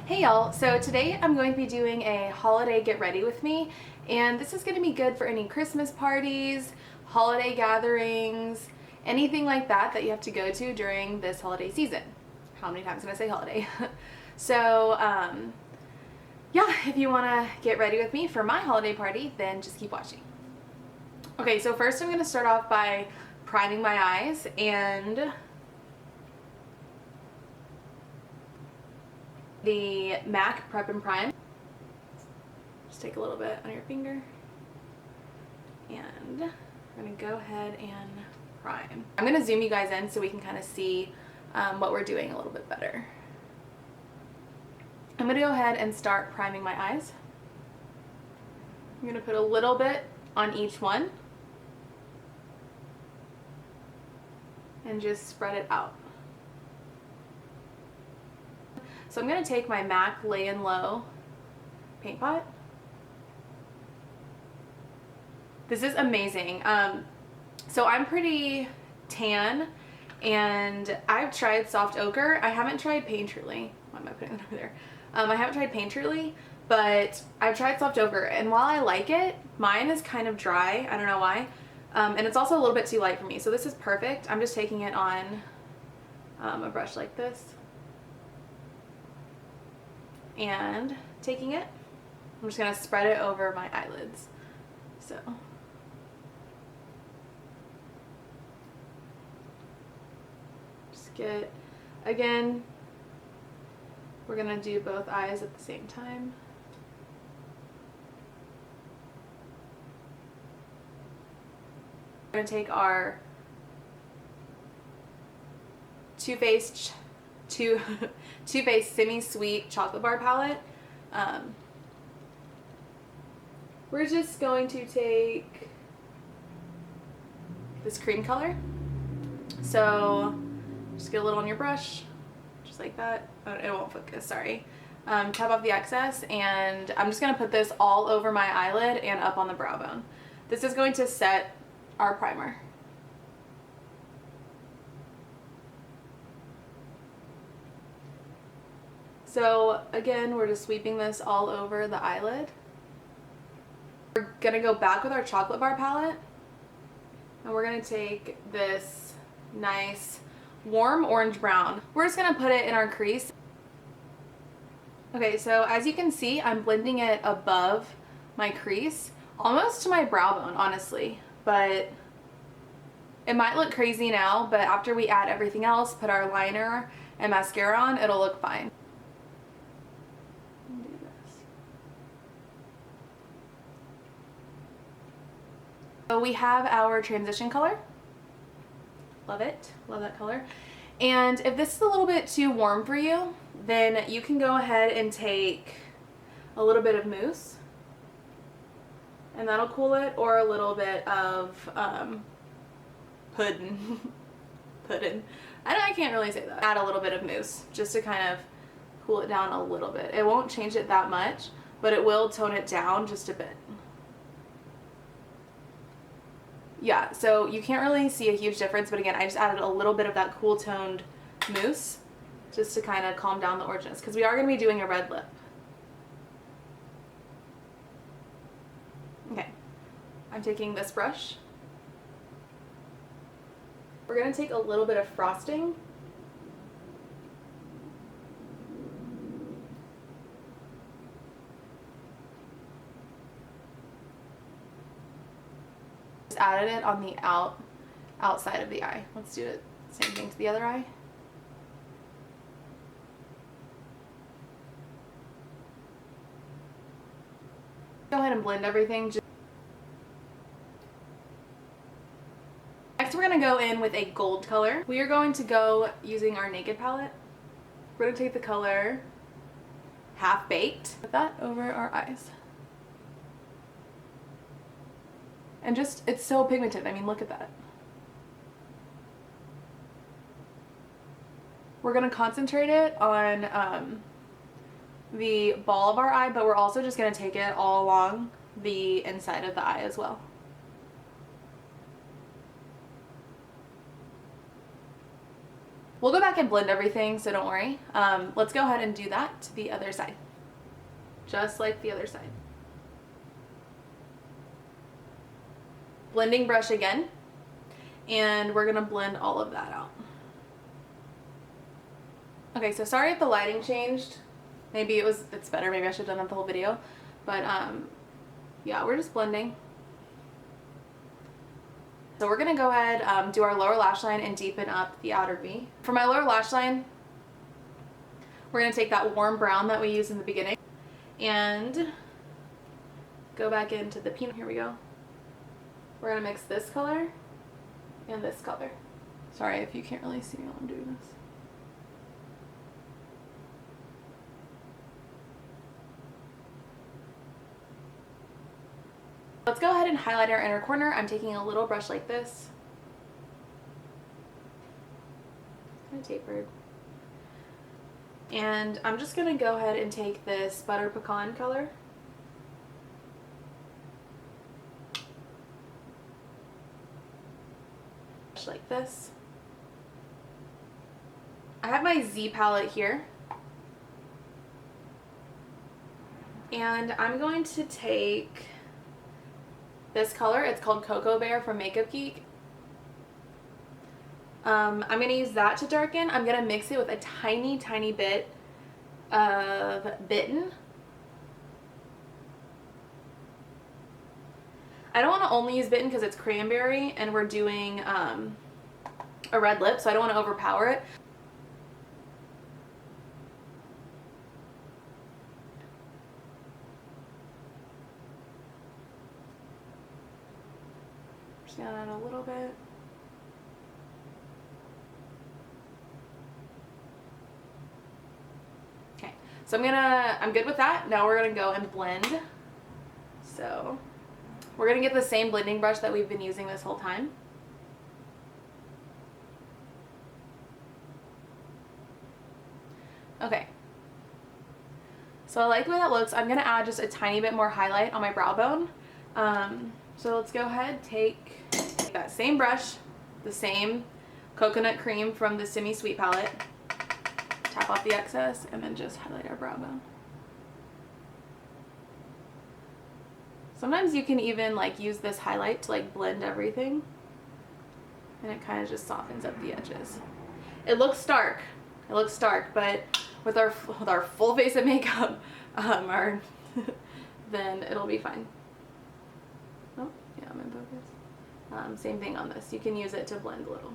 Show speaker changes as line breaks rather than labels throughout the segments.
Hey y'all, so today I'm going to be doing a holiday get ready with me, and this is going to be good for any Christmas parties, holiday gatherings, anything like that that you have to go to during this holiday season. How many times can I say holiday? So yeah, if you want to get ready with me for my holiday party, then just keep watching. Okay, so first I'm going to start off by priming my eyes, and the MAC Prep and Prime. Just take a little bit on your finger, and we're gonna go ahead and prime. I'm gonna zoom you guys in so we can kind of see what we're doing a little bit better. I'm gonna go ahead and start priming my eyes. I'm gonna put a little bit on each one and just spread it out. So I'm going to take my MAC Lay and Low paint pot. This is amazing. So I'm pretty tan, and I've tried soft ochre. I haven't tried Painterly. Why am I putting it over there? I haven't tried Painterly, but I've tried soft ochre, and while I like it, mine is kind of dry. I don't know why. And it's also a little bit too light for me, so this is perfect. I'm just taking it on a brush like this and taking it. I'm just going to spread it over my eyelids. So just get, again, we're going to do both eyes at the same time. We're going to take our Too Faced Semi-Sweet Chocolate Bar palette. We're just going to take this cream color. So just get a little on your brush, just like that. Oh, it won't focus, sorry. Tap off the excess, and I'm just going to put this all over my eyelid and up on the brow bone. This is going to set our primer. So again, we're just sweeping this all over the eyelid. We're gonna go back with our chocolate bar palette, and we're gonna take this nice warm orange brown. We're just gonna put it in our crease. Okay, so as you can see, I'm blending it above my crease, almost to my brow bone, honestly, but it might look crazy now, but after we add everything else, put our liner and mascara on, it'll look fine. So we have our transition color. Love it, love that color. And if this is a little bit too warm for you, then you can go ahead and take a little bit of mousse, and that'll cool it, or a little bit of pudding. Pudding. I can't really say that. Add a little bit of mousse just to kind of cool it down a little bit. It won't change it that much, but it will tone it down just a bit. Yeah, so you can't really see a huge difference, but again, I just added a little bit of that cool toned mousse just to kind of calm down the orangeness, because we are going to be doing a red lip. Okay, I'm taking this brush. We're going to take a little bit of frosting. Just added it on the outside of the eye. Let's do it. Same thing to the other eye. Go ahead and blend everything. Next, we're going to go in with a gold color. We are going to go using our Naked palette. We're going to take the color Half Baked. Put that over our eyes. And just, it's so pigmented. I mean, look at that. We're going to concentrate it on the ball of our eye, but we're also just going to take it all along the inside of the eye as well. We'll go back and blend everything, so don't worry. Let's go ahead and do that to the other side. Just like the other side. Blending brush again, and we're gonna blend all of that out. Okay, so sorry if the lighting changed. Maybe it's better, maybe I should have done that the whole video. But yeah, we're just blending. So we're gonna go ahead, do our lower lash line and deepen up the outer V. For my lower lash line, we're gonna take that warm brown that we used in the beginning and go back into the peanut. Here we go. We're gonna mix this color and this color. Sorry if you can't really see me while I'm doing this. Let's go ahead and highlight our inner corner. I'm taking a little brush like this. Kind of tapered. And I'm just gonna go ahead and take this butter pecan color. Like this. I have my Z palette here. And I'm going to take this color. It's called Cocoa Bear from Makeup Geek. I'm going to use that to darken. I'm going to mix it with a tiny, tiny bit of Bitten. I don't want to only use Bitten because it's cranberry and we're doing a red lip, so I don't want to overpower it. Just gonna add a little bit. Okay, so I'm good with that. Now we're gonna go and blend. So we're gonna get the same blending brush that we've been using this whole time. Okay. So I like the way that looks. I'm gonna add just a tiny bit more highlight on my brow bone. So let's go ahead, take that same brush, the same coconut cream from the Simi Sweet palette, tap off the excess, and then just highlight our brow bone. Sometimes you can even like use this highlight to like blend everything, and it kind of just softens up the edges. It looks stark. It looks stark, but with our full face of makeup, then it'll be fine. Oh, yeah, I'm in focus. Same thing on this. You can use it to blend a little.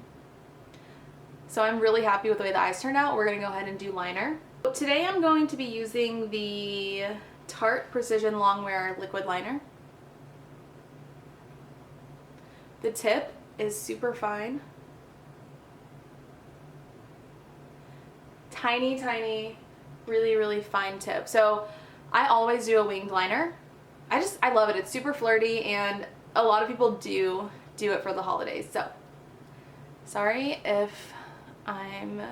So I'm really happy with the way the eyes turned out. We're gonna go ahead and do liner. Today I'm going to be using the Tarte Precision Longwear Liquid Liner. The tip is super fine. Tiny, tiny, really, really fine tip. So I always do a winged liner. I love it. It's super flirty and a lot of people do it for the holidays. So sorry if I'm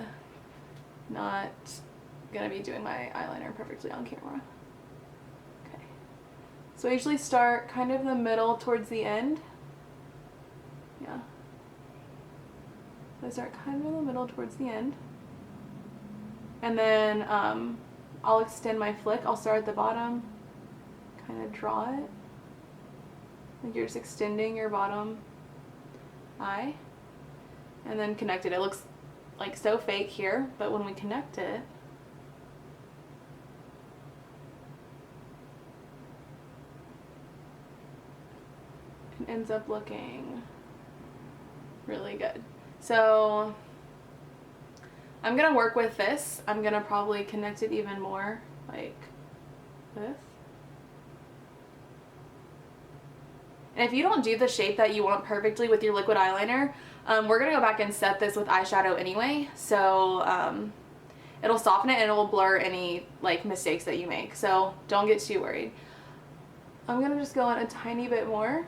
not gonna be doing my eyeliner perfectly on camera. Okay. So I usually start kind of in the middle towards the end. Yeah. So I start kind of in the middle towards the end. And then I'll extend my flick. I'll start at the bottom, kind of draw it. Like you're just extending your bottom eye. And then connect it. It looks like so fake here, but when we connect it, it ends up looking really good. So I'm gonna work with this. I'm gonna probably connect it even more like this. And if you don't do the shape that you want perfectly with your liquid eyeliner, we're gonna go back and set this with eyeshadow anyway. So it'll soften it and it will blur any like mistakes that you make. So don't get too worried. I'm gonna just go in a tiny bit more.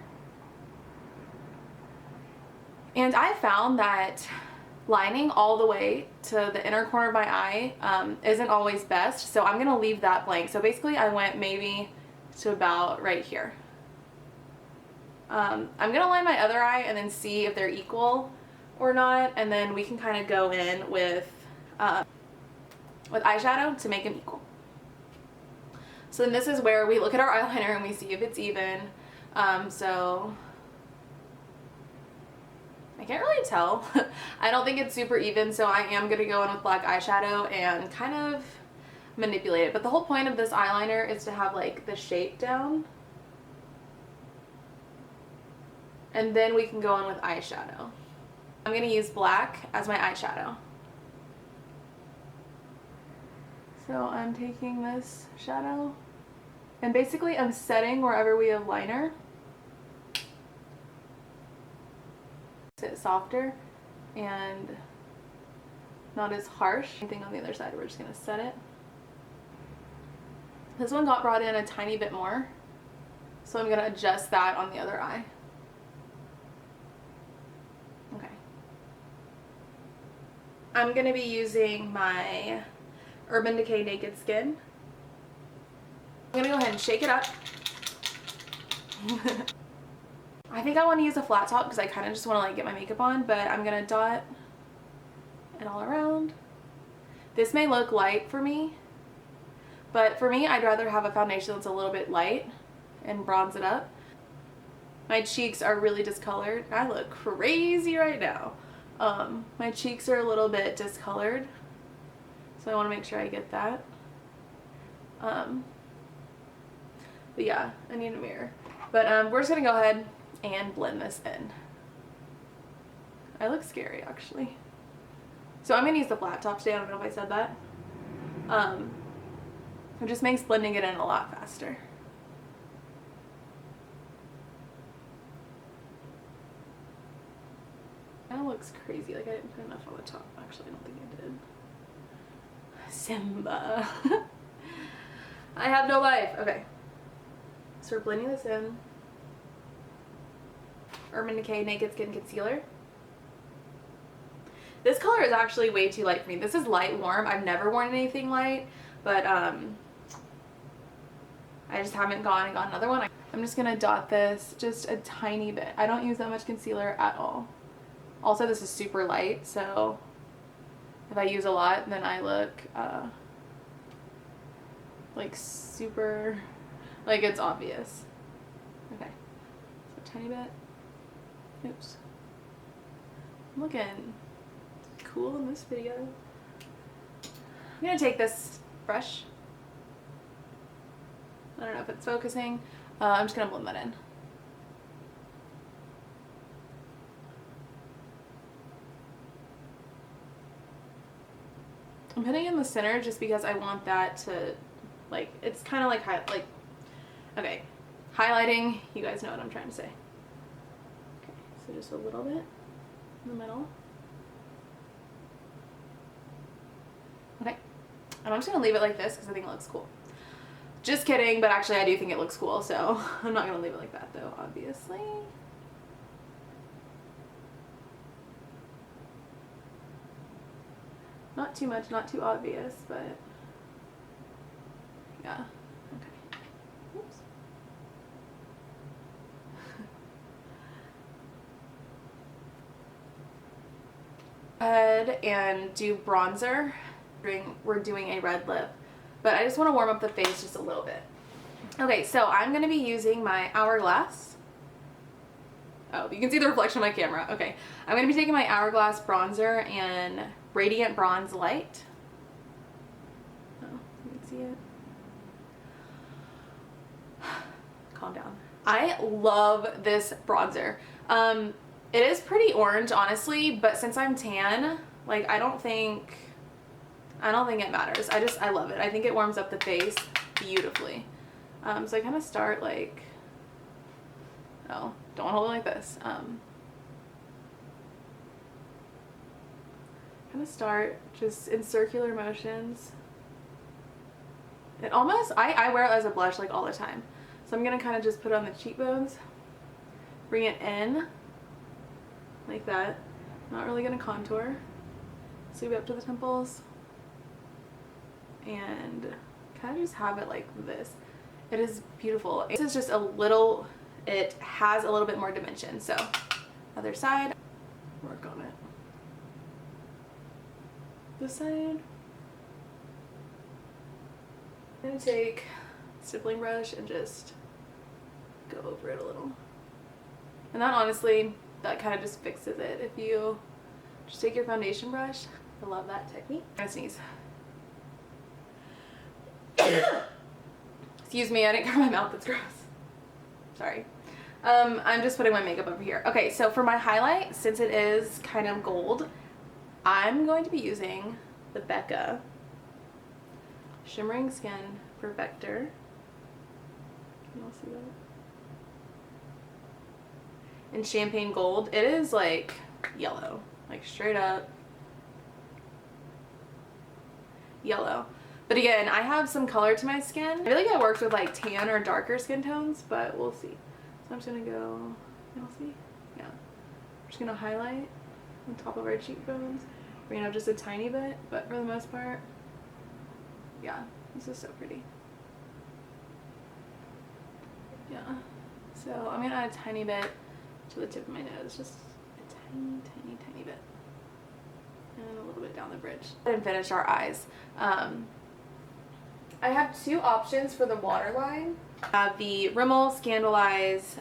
And I found that lining all the way to the inner corner of my eye isn't always best, so I'm gonna leave that blank. So basically I went maybe to about right here. I'm gonna line my other eye and then see if they're equal, or not, and then we can kind of go in with eyeshadow to make them equal. So then this is where we look at our eyeliner and we see if it's even. So I can't really tell. I don't think it's super even, so I am going to go in with black eyeshadow and kind of manipulate it. But the whole point of this eyeliner is to have like the shape down. And then we can go in with eyeshadow. I'm going to use black as my eyeshadow. So I'm taking this shadow and basically I'm setting wherever we have liner. It's softer and not as harsh. Same thing on the other side. We're just going to set it. This one got brought in a tiny bit more, so I'm going to adjust that on the other eye. Okay. I'm going to be using my Urban Decay Naked Skin. I'm going to go ahead and shake it up. I think I want to use a flat top because I kind of just want to like get my makeup on, but I'm going to dot it all around. This may look light for me, but for me I'd rather have a foundation that's a little bit light and bronze it up. My cheeks are really discolored. I look crazy right now. My cheeks are a little bit discolored, so I want to make sure I get that. But yeah, I need a mirror. But we're just going to go ahead and blend this in. I look scary actually. So I'm going to use the flat top today. I don't know if I said that. It just makes blending it in a lot faster. That looks crazy. Like I didn't put enough on the top. Actually, I don't think I did. Simba. I have no life. Okay. So we're blending this in. Urban Decay Naked Skin Concealer. This color is actually way too light for me. This is light warm. I've never worn anything light, but I just haven't gone and got another one. I'm just gonna dot this just a tiny bit. I don't use that much concealer at all. Also, this is super light, so if I use a lot, then I look like super, like it's obvious. Okay, so a tiny bit. Oops. I'm looking cool in this video. I'm gonna take this brush. I don't know if it's focusing. I'm just gonna blend that in. I'm putting it in the center just because I want that to, like, it's kind of like, okay, highlighting, you guys know what I'm trying to say. Okay, so just a little bit in the middle. Okay, and I'm just gonna leave it like this because I think it looks cool. Just kidding, but actually I do think it looks cool, so I'm not gonna leave it like that though, obviously. Not too much, not too obvious, but yeah. Okay. Oops. Go ahead and do bronzer. We're doing a red lip, but I just want to warm up the face just a little bit. Okay, so I'm going to be using my Hourglass. Oh, you can see the reflection on my camera. Okay, I'm going to be taking my Hourglass bronzer and Radiant Bronze Light. Oh, you can see it. Calm down. I love this bronzer. It is pretty orange, honestly, but since I'm tan, like I don't think it matters. I love it. I think it warms up the face beautifully. So I kind of start like, oh, don't hold it like this. Kind of start just in circular motions. It almost, I wear it as a blush like all the time. So I'm gonna kind of just put it on the cheekbones, bring it in like that. Not really gonna contour. Sweep up to the temples and kind of just have it like this. It is beautiful. This is just a little, it has a little bit more dimension. So other side, work on it. this side. I'm gonna take a stippling brush and just go over it a little. And that honestly, that kind of just fixes it. If you just take your foundation brush, I love that technique. I'm gonna sneeze. Excuse me, I didn't cover my mouth, that's gross. Sorry. I'm just putting my makeup over here. Okay, so for my highlight, since it is kind of gold, I'm going to be using the Becca Shimmering Skin Perfector. Can y'all see that? In Champagne Gold. It is like yellow, like straight up yellow. But again, I have some color to my skin. I feel like it works with like tan or darker skin tones, but we'll see. So I'm just gonna go, y'all see? Yeah. I'm just gonna highlight on top of our cheekbones. We're gonna have just a tiny bit, but for the most part, yeah, this is so pretty. Yeah. So I'm gonna add a tiny bit to the tip of my nose, just a tiny, tiny, tiny bit. And a little bit down the bridge. And finish our eyes. I have two options for the waterline. The Rimmel Scandal Eyes,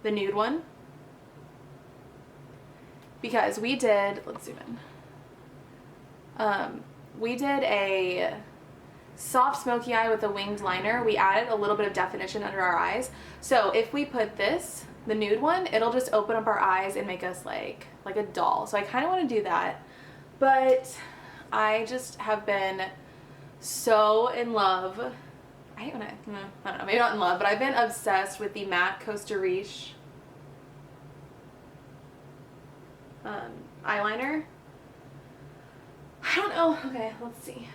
the nude one. Because we did, let's zoom in. We did a soft smoky eye with a winged liner. We added a little bit of definition under our eyes. So if we put this, the nude one, it'll just open up our eyes and make us like a doll. So I kind of want to do that. But I just have been so in love. I don't know, maybe not in love, but I've been obsessed with the MAC Costa Riche eyeliner. I don't know. Okay, let's see.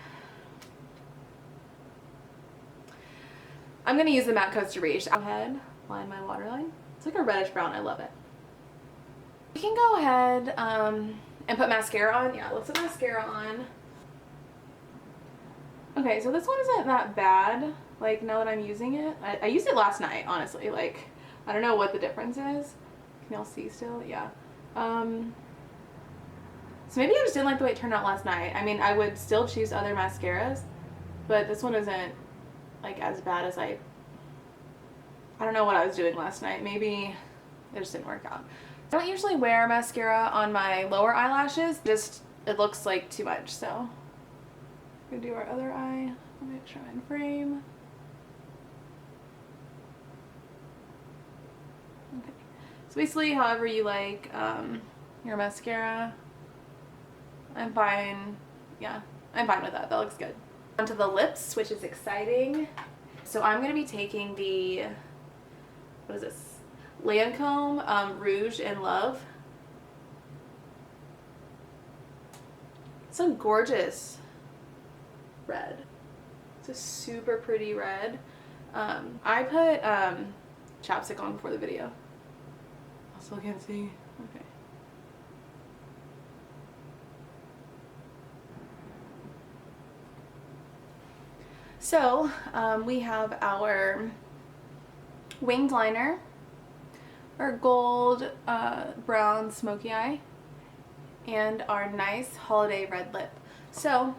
I'm going to use the MAC Costa Riche. Go ahead, line my waterline. It's like a reddish brown. I love it. We can go ahead and put mascara on. Yeah, let's put mascara on. Okay, so this one isn't that bad, like, now that I'm using it. I used it last night, honestly. Like, I don't know what the difference is. Can y'all see still? Yeah. So maybe I just didn't like the way it turned out last night. I mean, I would still choose other mascaras, but this one isn't, like, as bad as I don't know what I was doing last night. Maybe it just didn't work out. I don't usually wear mascara on my lower eyelashes. Just, it looks like too much, so. We're gonna do our other eye. I'll make sure I'm in frame. Okay. So basically, however you like your mascara. I'm fine. Yeah, I'm fine with that. That looks good. Onto the lips, which is exciting. So I'm gonna be taking the, what is this? Lancome Rouge in Love. It's a gorgeous red. It's a super pretty red. I put chapstick on before the video. I still can't see. Okay. So we have our winged liner, our gold brown smoky eye, and our nice holiday red lip. So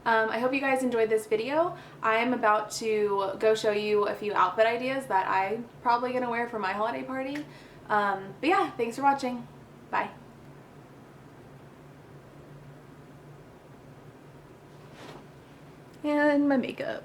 I hope you guys enjoyed this video. I am about to go show you a few outfit ideas that I'm probably gonna wear for my holiday party. But yeah, thanks for watching. Bye. And my makeup.